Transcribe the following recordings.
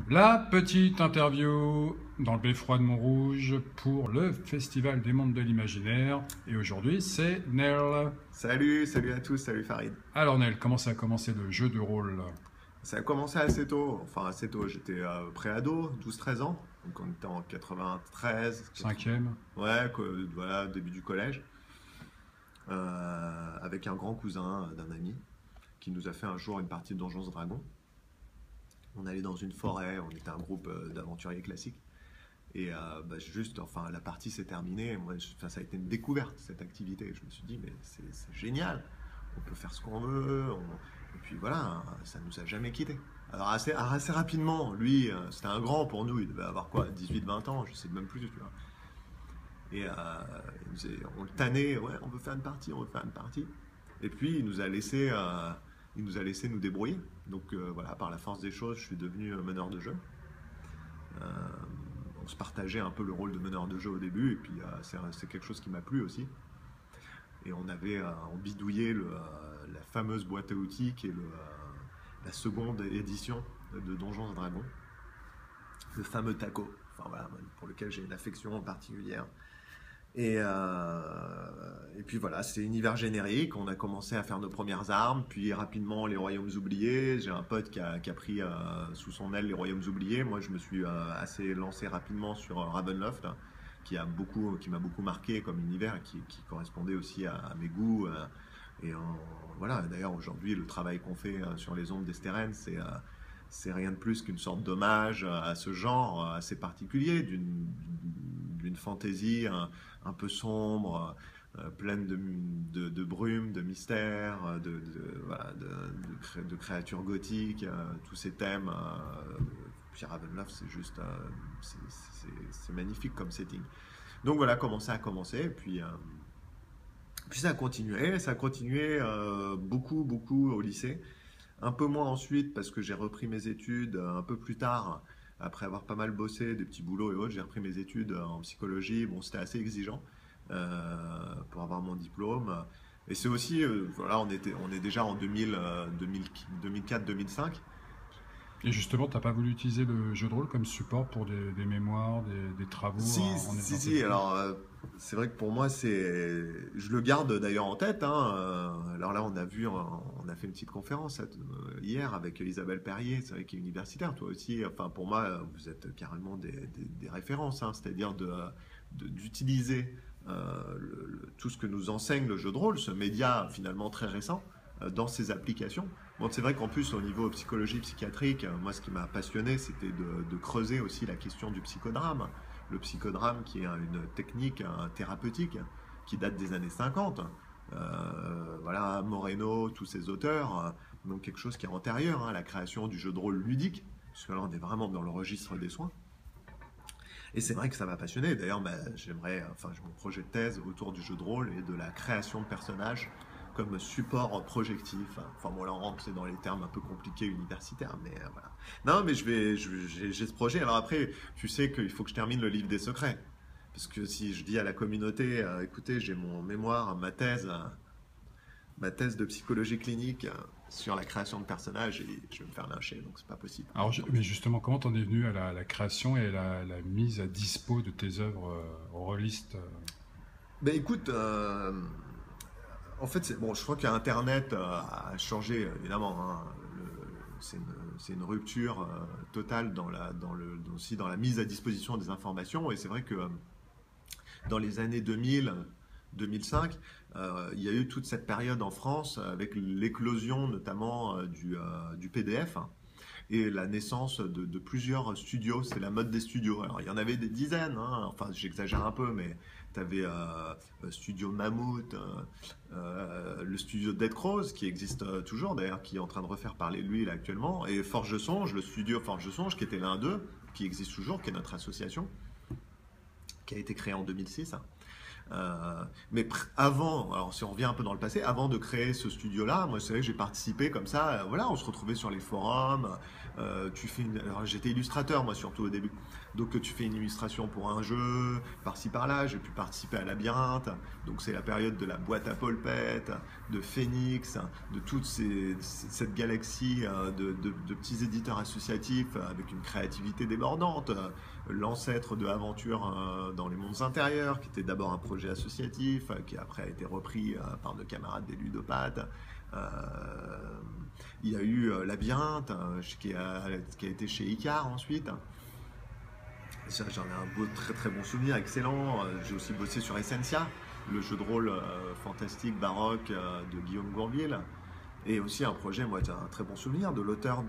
La petite interview dans le beffroi de Montrouge pour le Festival des Mondes de l'Imaginaire. Et aujourd'hui, c'est Nel. Salut à tous, salut Farid. Alors Nel, comment ça a commencé le jeu de rôle? Ça a commencé assez tôt, j'étais pré-ado, 12-13 ans, donc on était en 93, Cinquième? ouais, voilà, début du collège, avec un grand cousin d'un ami qui nous a fait un jour une partie de Donjons et Dragons. On allait dans une forêt, on était un groupe d'aventuriers classiques. Et la partie s'est terminée. Ça a été une découverte, cette activité. Je me suis dit, mais c'est génial. On peut faire ce qu'on veut. Et puis voilà, ça nous a jamais quittés. Alors assez rapidement, lui, c'était un grand pour nous. Il devait avoir quoi, 18-20 ans, je sais même plus, tu vois. Et on le tannait, ouais, on veut faire une partie, on veut faire une partie. Et puis il nous a laissé nous débrouiller. Donc voilà, par la force des choses, je suis devenu meneur de jeu. Euh, on se partageait un peu le rôle de meneur de jeu au début, et puis c'est quelque chose qui m'a plu aussi. Et on bidouillait la fameuse boîte à outils qui est la seconde édition de Donjons et Dragons, le fameux taco, enfin voilà, pour lequel j'ai une affection particulière. Et puis voilà, c'était univers générique. On a commencé à faire nos premières armes, puis rapidement les Royaumes oubliés. J'ai un pote qui a pris sous son aile les Royaumes oubliés. Moi, je me suis assez lancé rapidement sur Ravenloft, hein, qui m'a beaucoup marqué comme univers, et qui correspondait aussi à mes goûts. Voilà. D'ailleurs, aujourd'hui, le travail qu'on fait sur les ombres d'Esteren, c'est rien de plus qu'une sorte d'hommage à ce genre assez particulier, d'une fantaisie un peu sombre, pleine de brume, de mystère, voilà, de créatures gothiques, tous ces thèmes. Puis Ravenloft, c'est juste, c'est magnifique comme setting. Donc voilà comment ça a commencé, et puis ça a continué beaucoup au lycée. Un peu moins ensuite parce que j'ai repris mes études un peu plus tard, après avoir pas mal bossé, des petits boulots et autres, j'ai repris mes études en psychologie. Bon, c'était assez exigeant pour avoir mon diplôme. Et c'est aussi, voilà, on est déjà en 2004-2005. Et justement, t'as pas voulu utiliser le jeu de rôle comme support pour des mémoires, des travaux dans tes Si. études? Alors, c'est vrai que pour moi, je le garde d'ailleurs en tête, hein. Alors là, on a fait une petite conférence hier avec Isabelle Perrier, c'est vrai qu'elle est universitaire, toi aussi. Enfin, pour moi, vous êtes carrément des références, hein. C'est-à-dire d'utiliser tout ce que nous enseigne le jeu de rôle, ce média finalement très récent, dans ses applications. Bon, c'est vrai qu'en plus, au niveau psychologie psychiatrique, moi, ce qui m'a passionné, c'était de creuser aussi la question du psychodrame. Le psychodrame qui est une technique thérapeutique qui date des années 50. Voilà, Moreno, tous ces auteurs, donc quelque chose qui est antérieur, hein, à la création du jeu de rôle ludique, parce que là, on est vraiment dans le registre des soins. Et c'est vrai que ça m'a passionné. D'ailleurs, j'ai mon projet de thèse autour du jeu de rôle et de la création de personnages comme support projectif. Enfin bon, là on rentre dans les termes un peu compliqués universitaires, mais voilà. Non, mais j'ai ce projet. Alors après, tu sais qu'il faut que je termine le livre des secrets. Parce que si je dis à la communauté, écoutez, j'ai mon mémoire, ma thèse de psychologie clinique sur la création de personnages, et je vais me faire lyncher, donc c'est pas possible. Alors, mais justement, comment t'en es venu à la création et la mise à dispo de tes œuvres rôlistes? Ben écoute, en fait, bon, je crois qu'Internet a changé, évidemment, hein. C'est une rupture totale aussi dans la mise à disposition des informations. Et c'est vrai que dans les années 2000, 2005, il y a eu toute cette période en France avec l'éclosion notamment du PDF, hein, et la naissance de plusieurs studios. C'est la mode des studios. Alors il y en avait des dizaines, hein. Enfin j'exagère un peu, mais tu avais Studio Mammouth, le studio Dead Crows qui existe toujours d'ailleurs, qui est en train de refaire parler de lui là actuellement, et Forge Songe, le studio Forge Songe qui était l'un d'eux, qui existe toujours, qui est notre association, qui a été créée en 2006. Mais avant, alors si on revient un peu dans le passé, avant de créer ce studio-là, moi c'est vrai que j'ai participé comme ça, voilà, on se retrouvait sur les forums, alors j'étais illustrateur moi surtout au début, donc tu fais une illustration pour un jeu, par-ci par-là, j'ai pu participer à Labyrinthe, donc c'est la période de la boîte à polpette, de Phoenix, de toute cette galaxie de petits éditeurs associatifs avec une créativité débordante, l'ancêtre de Aventure dans les mondes intérieurs, qui était d'abord un projet associatif, qui après a été repris par de camarades des ludopathes. Il y a eu Labyrinthe, qui a été chez Icar ensuite. J'en ai un très très bon souvenir, excellent. J'ai aussi bossé sur Essentia, le jeu de rôle fantastique baroque de Guillaume Gourville. Et aussi un projet, moi j'ai un très bon souvenir de l'auteur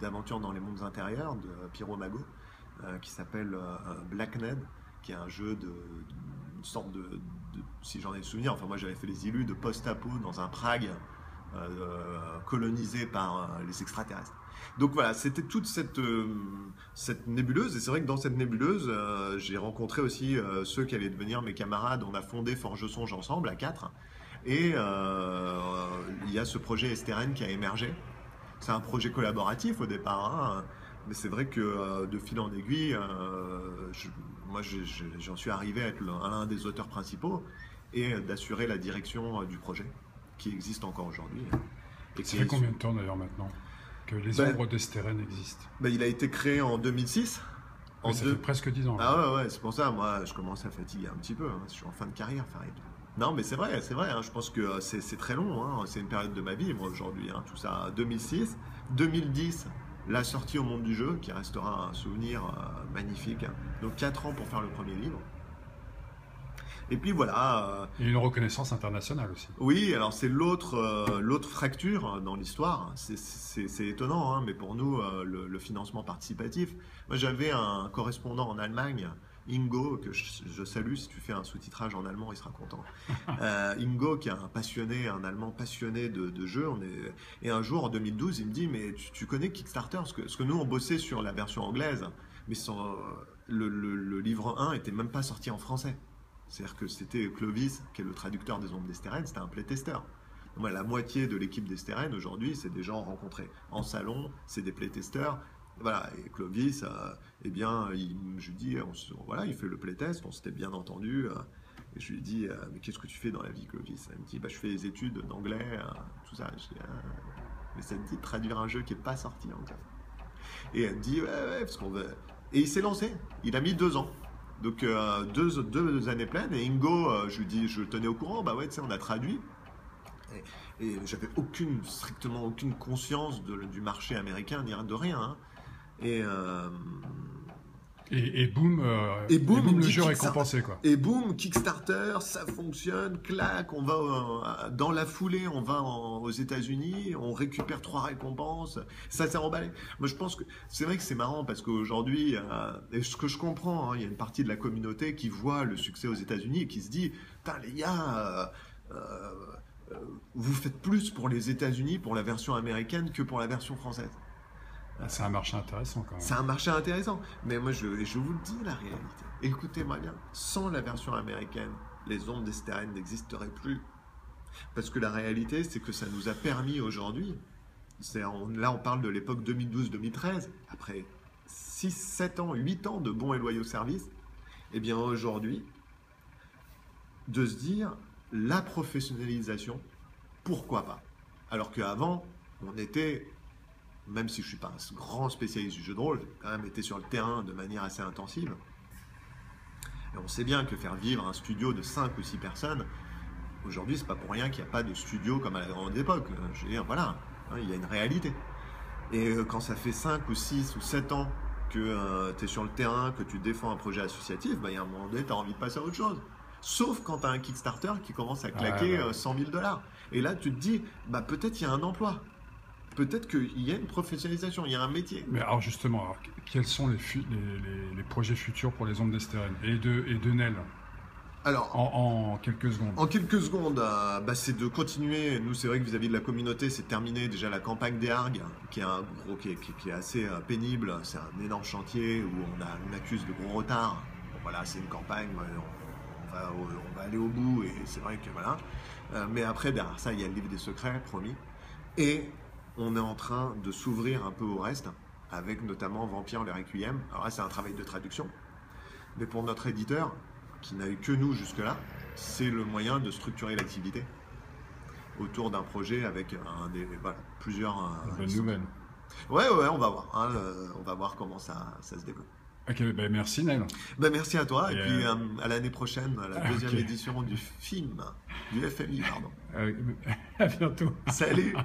d'Aventures dans les mondes intérieurs, de Pierrot Magot, qui s'appelle Black Ned, qui est un jeu une sorte si j'en ai le souvenir, enfin moi j'avais fait les illus de post-apo dans un Prague colonisé par les extraterrestres. Donc voilà, c'était toute cette nébuleuse, et c'est vrai que dans cette nébuleuse, j'ai rencontré aussi ceux qui allaient devenir mes camarades. On a fondé Forge Songe ensemble, à 4, et il y a ce projet Esteren qui a émergé. C'est un projet collaboratif au départ, hein, mais c'est vrai que de fil en aiguille, moi j'en suis arrivé à être l'un des auteurs principaux et d'assurer la direction du projet, qui existe encore aujourd'hui. Ça fait combien de temps d'ailleurs maintenant que les ombres d'Esteren existent? Il a été créé en 2006. Ça fait presque 10 ans. Ah ouais, c'est pour ça, moi je commence à fatiguer un petit peu, hein. Je suis en fin de carrière, Farid. Non mais c'est vrai, hein. Je pense que c'est très long, hein. C'est une période de ma vie, moi aujourd'hui, hein. Tout ça, 2006, 2010, la sortie au monde du jeu, qui restera un souvenir magnifique, hein. Donc 4 ans pour faire le premier livre. Et puis voilà. Et une reconnaissance internationale aussi. Oui, alors c'est l'autre fracture dans l'histoire. C'est étonnant, hein, mais pour nous, le financement participatif. Moi, j'avais un correspondant en Allemagne, Ingo, que je salue. Si tu fais un sous-titrage en allemand, il sera content. Ingo, qui est un Allemand passionné de jeux. Et un jour, en 2012, il me dit, mais tu connais Kickstarter, parce que nous, on bossait sur la version anglaise, mais le livre 1 était même pas sorti en français. C'est-à-dire que c'était Clovis, qui est le traducteur des Ombres d'Esteren, c'était un playtester. La moitié de l'équipe d'Esteren, aujourd'hui, c'est des gens rencontrés en salon, c'est des playtesters. Voilà, et Clovis, eh bien, je lui dis, voilà, il fait le playtest, on s'était bien entendu. Et je lui dis, mais qu'est-ce que tu fais dans la vie, Clovis? Il me dit, je fais des études d'anglais, tout ça. Je dis, mais ça te dit de traduire un jeu qui n'est pas sorti encore. Et elle me dit, ouais, parce qu'on veut. Et il s'est lancé, il a mis 2 ans. Donc 2 années pleines, et Ingo, je lui dis, je le tenais au courant, ouais, tu sais, on a traduit. Et j'avais strictement aucune conscience du marché américain, ni de rien, hein. Et boum, le jeu récompensé, quoi. Et boum, Kickstarter, ça fonctionne, clac, on va dans la foulée, on va aux États-Unis, on récupère 3 récompenses, ça s'est emballé. Moi, je pense que c'est vrai que c'est marrant parce qu'aujourd'hui, et ce que je comprends, hein, il y a une partie de la communauté qui voit le succès aux États-Unis et qui se dit, putain, les gars, vous faites plus pour les États-Unis, pour la version américaine que pour la version française. C'est un marché intéressant quand même. C'est un marché intéressant. Mais moi, je vous le dis, la réalité. Écoutez-moi bien. Sans la version américaine, les Ombres d'Esteren n'existeraient plus. Parce que la réalité, c'est que ça nous a permis aujourd'hui, là on parle de l'époque 2012-2013, après 6, 7 ans, 8 ans de bons et loyaux services, eh bien aujourd'hui, de se dire, la professionnalisation, pourquoi pas? Alors qu'avant, on était... Même si je ne suis pas un grand spécialiste du jeu de rôle, j'ai quand même été sur le terrain de manière assez intensive. Et on sait bien que faire vivre un studio de 5 ou 6 personnes, aujourd'hui, c'est pas pour rien qu'il n'y a pas de studio comme à la grande époque. Je veux dire, voilà, hein, il y a une réalité. Et quand ça fait 5 ou 6 ou 7 ans que tu es sur le terrain, que tu défends un projet associatif, il y a un moment donné, tu as envie de passer à autre chose. Sauf quand tu as un Kickstarter qui commence à claquer 100 000 $. Et là, tu te dis, peut-être il y a un emploi. Peut-être qu'il y a une professionnalisation, il y a un métier. Mais alors justement, quels sont les projets futurs pour les Ombres d'Esteren et de Nel? Alors, en quelques secondes. En quelques secondes, c'est de continuer. Nous, c'est vrai que vis-à-vis de la communauté, c'est terminé déjà la campagne des Argues, qui est assez pénible. C'est un énorme chantier où on accuse de gros retard. Bon, voilà, c'est une campagne. on va aller au bout, et c'est vrai que voilà. Mais après, derrière ça, il y a le livre des secrets, promis. Et on est en train de s'ouvrir un peu au reste, avec notamment Vampire le Requiem. Alors là, c'est un travail de traduction. Mais pour notre éditeur, qui n'a eu que nous jusque-là, c'est le moyen de structurer l'activité autour d'un projet avec plusieurs... Bonne nouvelle. Ouais, on va voir. Hein, on va voir comment ça se développe. Ok, ben merci Neil. Ben merci à toi, et Et puis à l'année prochaine, à la deuxième ok. édition du FMI, pardon. À bientôt. Salut!